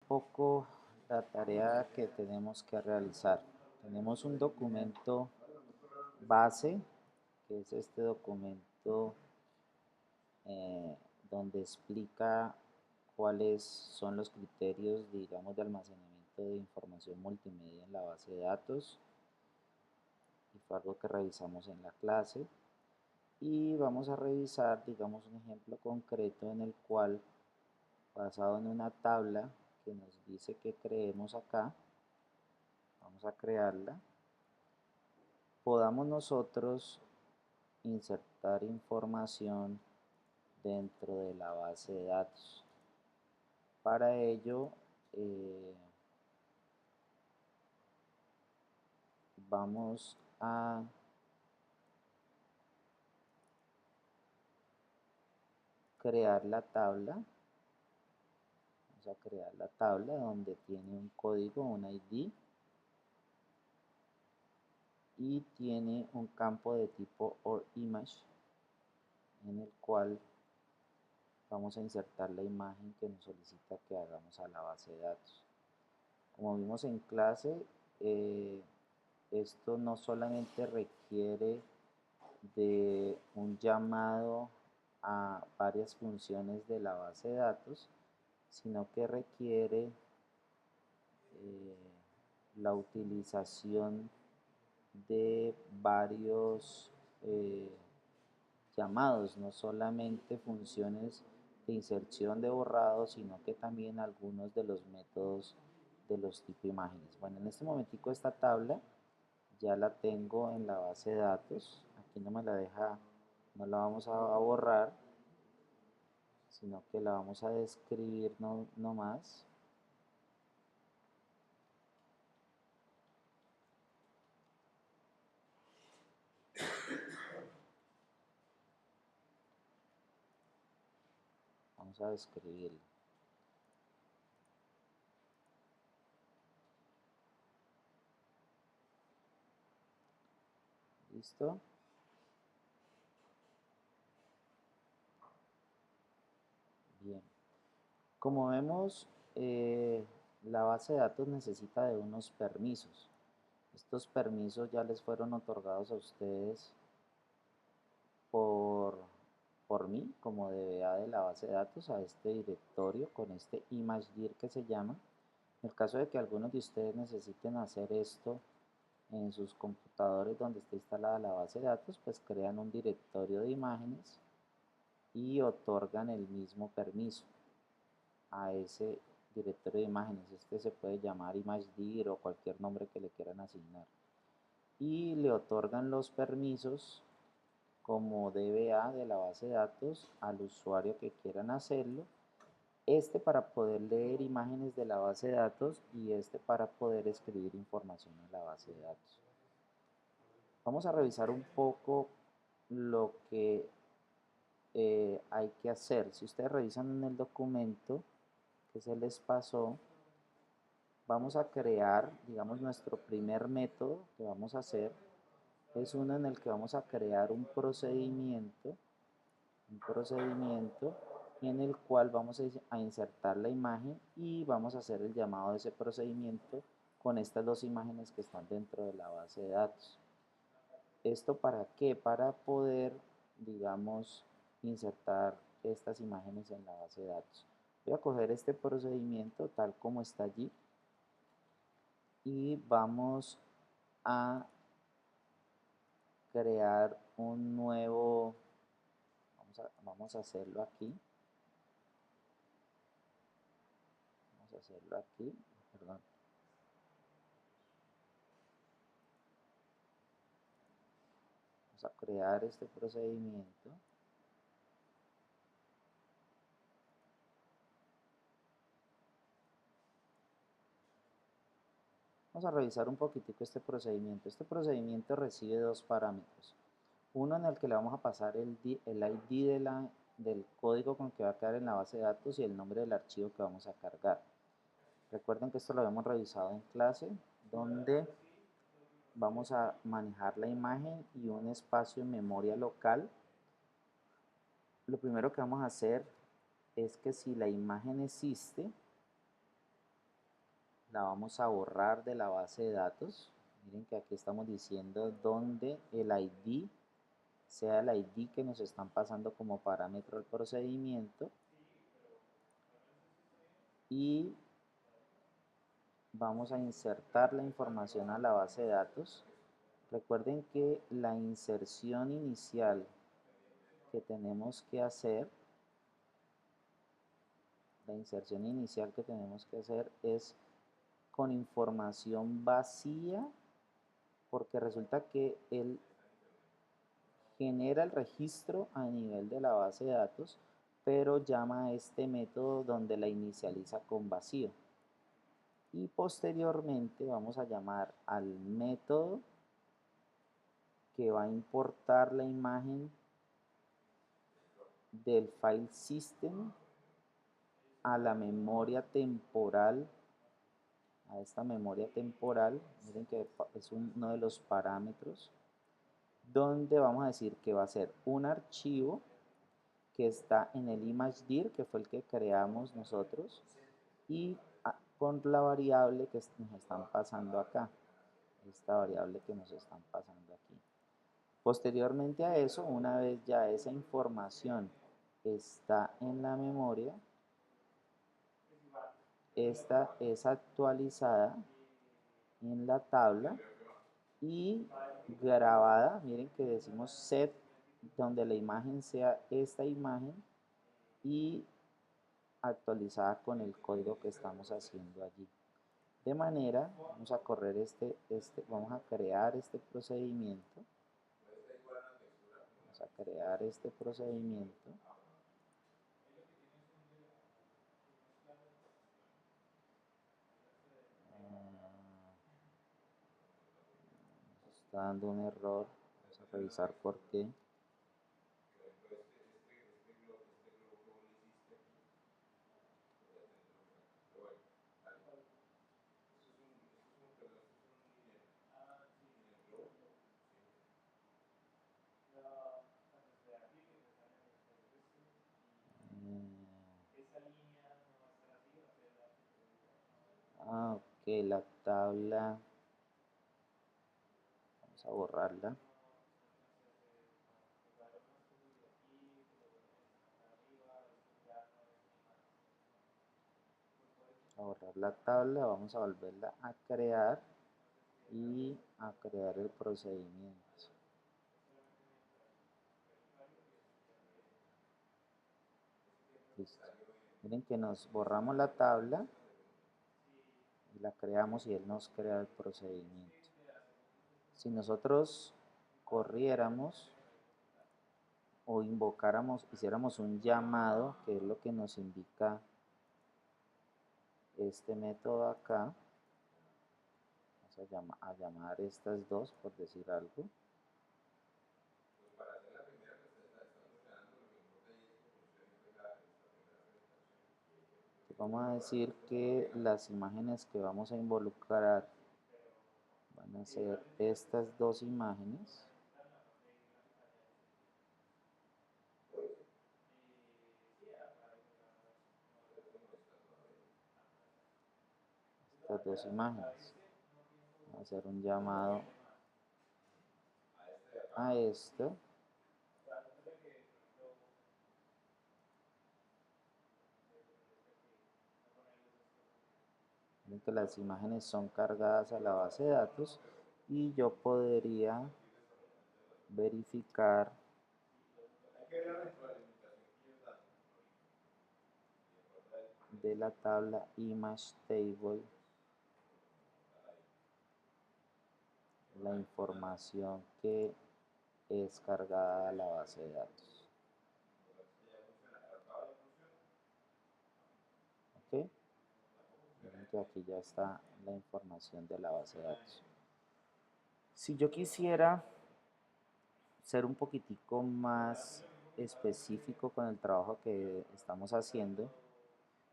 poco la tarea que tenemos que realizar. Tenemos un documento base, que es este documento eh, donde explica cuáles son los criterios, digamos, de almacenamiento de información multimedia en la base de datos. Y fue algo que revisamos en la clase. Y vamos a revisar, digamos, un ejemplo concreto en el cual, basado en una tabla que nos dice que creemos acá, vamos a crearla, podamos nosotros insertar información dentro de la base de datos. Para ello vamos a crear la tabla. Vamos a crear la tabla donde tiene un código, un ID, y tiene un campo de tipo OrImage en el cual vamos a insertar la imagen que nos solicita que hagamos a la base de datos. Como vimos en clase, esto no solamente requiere de un llamado a varias funciones de la base de datos, sino que requiere la utilización de varios llamados, no solamente funciones de inserción de borrado, sino que también algunos de los métodos de los tipo imágenes. Bueno, en este momentico esta tabla ya la tengo en la base de datos. Aquí no me la deja, no la vamos a borrar, sino que la vamos a describir no más. Vamos a describirla. ¿Listo? Bien. Como vemos, la base de datos necesita de unos permisos. Estos permisos ya les fueron otorgados a ustedes por, por mí como DBA de la base de datos a este directorio con este ImageDir que se llama. En el caso de que algunos de ustedes necesiten hacer esto en sus computadores donde esté instalada la base de datos, pues crean un directorio de imágenes y otorgan el mismo permiso a ese directorio de imágenes. Este se puede llamar ImageDir o cualquier nombre que le quieran asignar. Y le otorgan los permisos como DBA de la base de datos al usuario que quieran hacerlo. Este para poder leer imágenes de la base de datos y este para poder escribir información en la base de datos. Vamos a revisar un poco lo que hay que hacer. Si ustedes revisan en el documento que se les pasó, vamos a crear, digamos, nuestro primer método que vamos a hacer es uno en el que vamos a crear un procedimiento en el cual vamos a insertar la imagen y vamos a hacer el llamado de ese procedimiento con estas dos imágenes que están dentro de la base de datos. ¿Esto para qué? Para poder, digamos, insertar estas imágenes en la base de datos. Voy a coger este procedimiento tal como está allí y vamos a crear un nuevo, vamos a hacerlo aquí, perdón. Vamos a crear este procedimiento. Vamos a revisar un poquitico este procedimiento. Este procedimiento recibe dos parámetros. Uno en el que le vamos a pasar el ID del código con que va a quedar en la base de datos y el nombre del archivo que vamos a cargar. Recuerden que esto lo habíamos revisado en clase, donde vamos a manejar la imagen y un espacio en memoria local. Lo primero que vamos a hacer es que si la imagen existe, la vamos a borrar de la base de datos. Miren que aquí estamos diciendo donde el ID sea el ID que nos están pasando como parámetro del procedimiento, y vamos a insertar la información a la base de datos. Recuerden que la inserción inicial que tenemos que hacer, es con información vacía, porque resulta que él genera el registro a nivel de la base de datos, pero llama a este método donde la inicializa con vacío. Y posteriormente vamos a llamar al método que va a importar la imagen del file system a la memoria temporal, a esta memoria temporal. Miren que es uno de los parámetros, donde vamos a decir que va a ser un archivo que está en el ImageDir, que fue el que creamos nosotros, y con la variable que nos están pasando acá, esta variable que nos están pasando aquí. Posteriormente a eso, una vez ya esa información está en la memoria, esta es actualizada en la tabla y grabada. Miren que decimos set, donde la imagen sea esta imagen, y actualizada con el código que estamos haciendo allí. De manera, vamos a correr vamos a crear este procedimiento. Vamos a crear este procedimiento. Nos está dando un error. Vamos a revisar por qué. Ok, la tabla, vamos a borrarla. A borrar la tabla, vamos a volverla a crear y a crear el procedimiento. Listo. Miren que nos borramos la tabla y la creamos, y él nos crea el procedimiento. Si nosotros corriéramos o invocáramos, hiciéramos un llamado, que es lo que nos indica este método acá, vamos a llamar estas dos, por decir algo. Vamos a decir que las imágenes que vamos a involucrar van a ser estas dos imágenes. Estas dos imágenes. Vamos a hacer un llamado a esto. Miren que las imágenes son cargadas a la base de datos, y yo podría verificar de la tabla image table la información que es cargada a la base de datos. ¿Ok? Miren que aquí ya está la información de la base de datos. Si yo quisiera ser un poquitico más específico con el trabajo que estamos haciendo,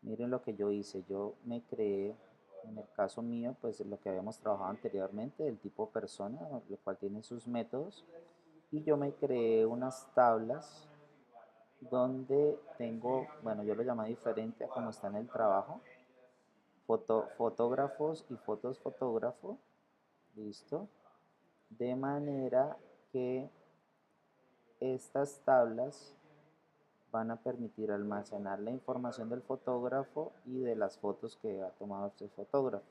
miren lo que yo hice. Yo me creé, en el caso mío, pues lo que habíamos trabajado anteriormente, del tipo persona, lo cual tiene sus métodos, y yo me creé unas tablas donde tengo, bueno, yo lo llamé diferente a como está en el trabajo, fotógrafos y fotógrafo, listo, de manera que estas tablas van a permitir almacenar la información del fotógrafo y de las fotos que ha tomado este fotógrafo.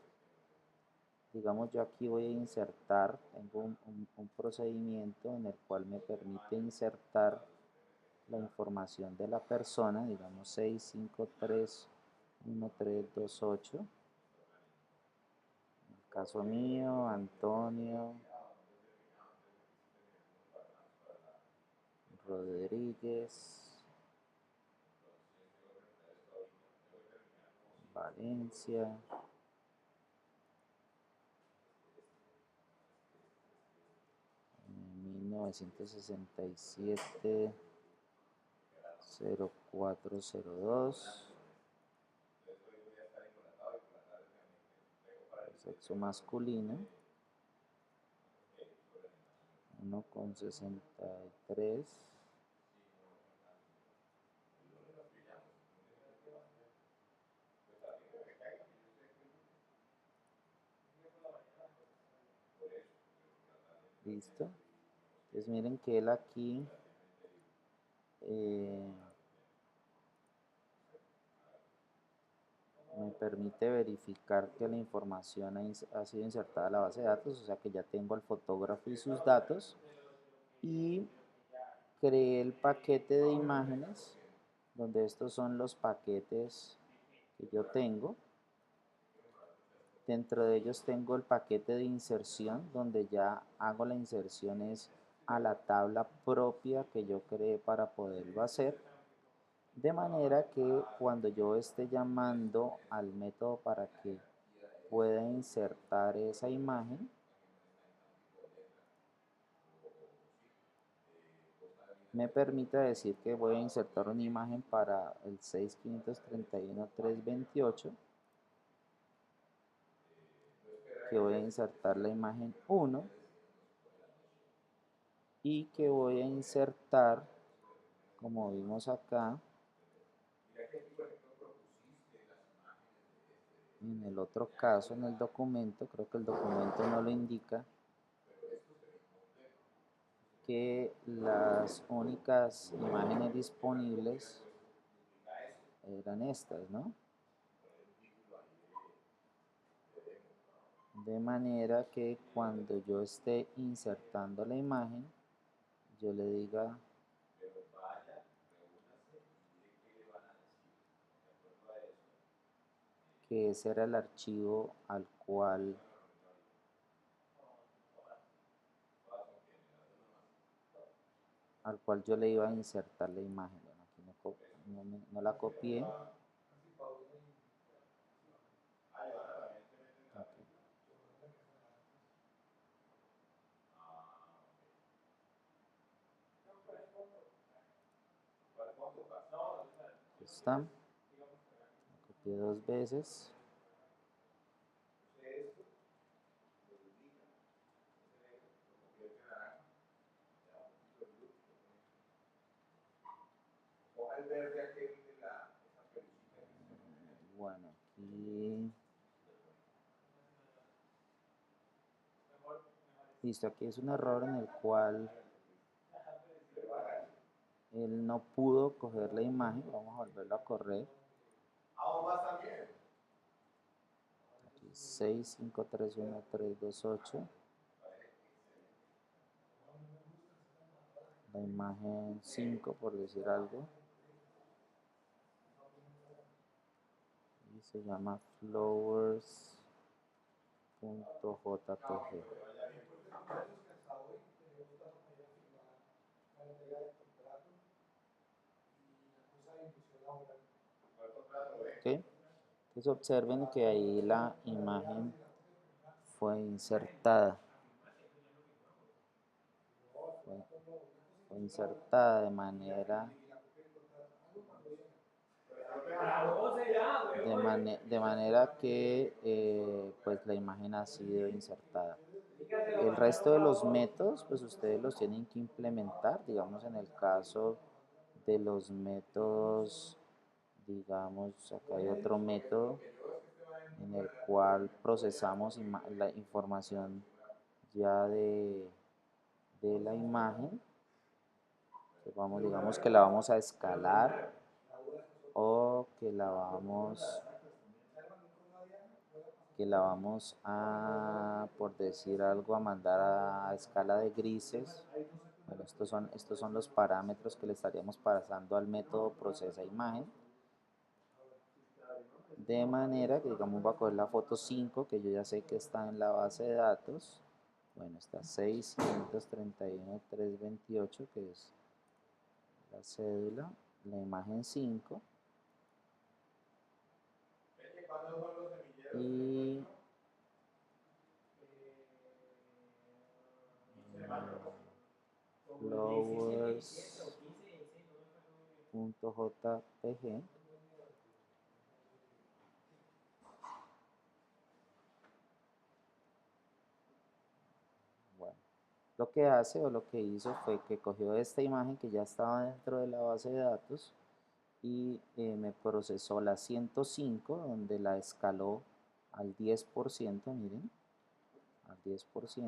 Digamos, yo aquí voy a insertar, tengo un procedimiento en el cual me permite insertar la información de la persona, digamos 6531328. En el caso mío, Antonio Rodríguez, Valencia. 1967 0402, sexo masculino, 1,63, listo. Entonces miren que él aquí me permite verificar que la información ha sido insertada a la base de datos, o sea que ya tengo al fotógrafo y sus datos, y creé el paquete de imágenes, donde estos son los paquetes que yo tengo. Dentro de ellos tengo el paquete de inserción, donde ya hago la inserción es a la tabla propia que yo creé para poderlo hacer. De manera que cuando yo esté llamando al método para que pueda insertar esa imagen, me permite decir que voy a insertar una imagen para el 6531328, que voy a insertar la imagen 1 y que voy a insertar, como vimos acá, en el otro caso, en el documento, creo que el documento no lo indica, que las únicas imágenes disponibles eran estas, ¿no? De manera que cuando yo esté insertando la imagen, yo le diga que ese era el archivo al cual yo le iba a insertar la imagen. Bueno, aquí no la copié. Aquí está. La copié dos veces. Bueno, aquí... Listo, aquí es un error en el cual él no pudo coger la imagen. Vamos a volverlo a correr. Aquí 6531328. La imagen 5, por decir algo. Y se llama flowers.jpg. ¿Okay? Entonces observen que ahí la imagen fue insertada. Fue insertada de manera que pues la imagen ha sido insertada. El resto de los métodos pues ustedes los tienen que implementar, digamos en el caso de los métodos, digamos acá hay otro método en el cual procesamos la información ya de la imagen. Vamos, digamos que la vamos a escalar o que la vamos a, por decir algo, a mandar a escala de grises. Bueno, estos son los parámetros que le estaríamos pasando al método procesa imagen. De manera que, digamos, voy a coger la foto 5, que yo ya sé que está en la base de datos. Bueno, está 631.328, que es la cédula, la imagen 5. Y flowers.jpg. Bueno, lo que hace o lo que hizo fue que cogió esta imagen que ya estaba dentro de la base de datos y me procesó la 105, donde la escaló al 10%, miren, al 10%.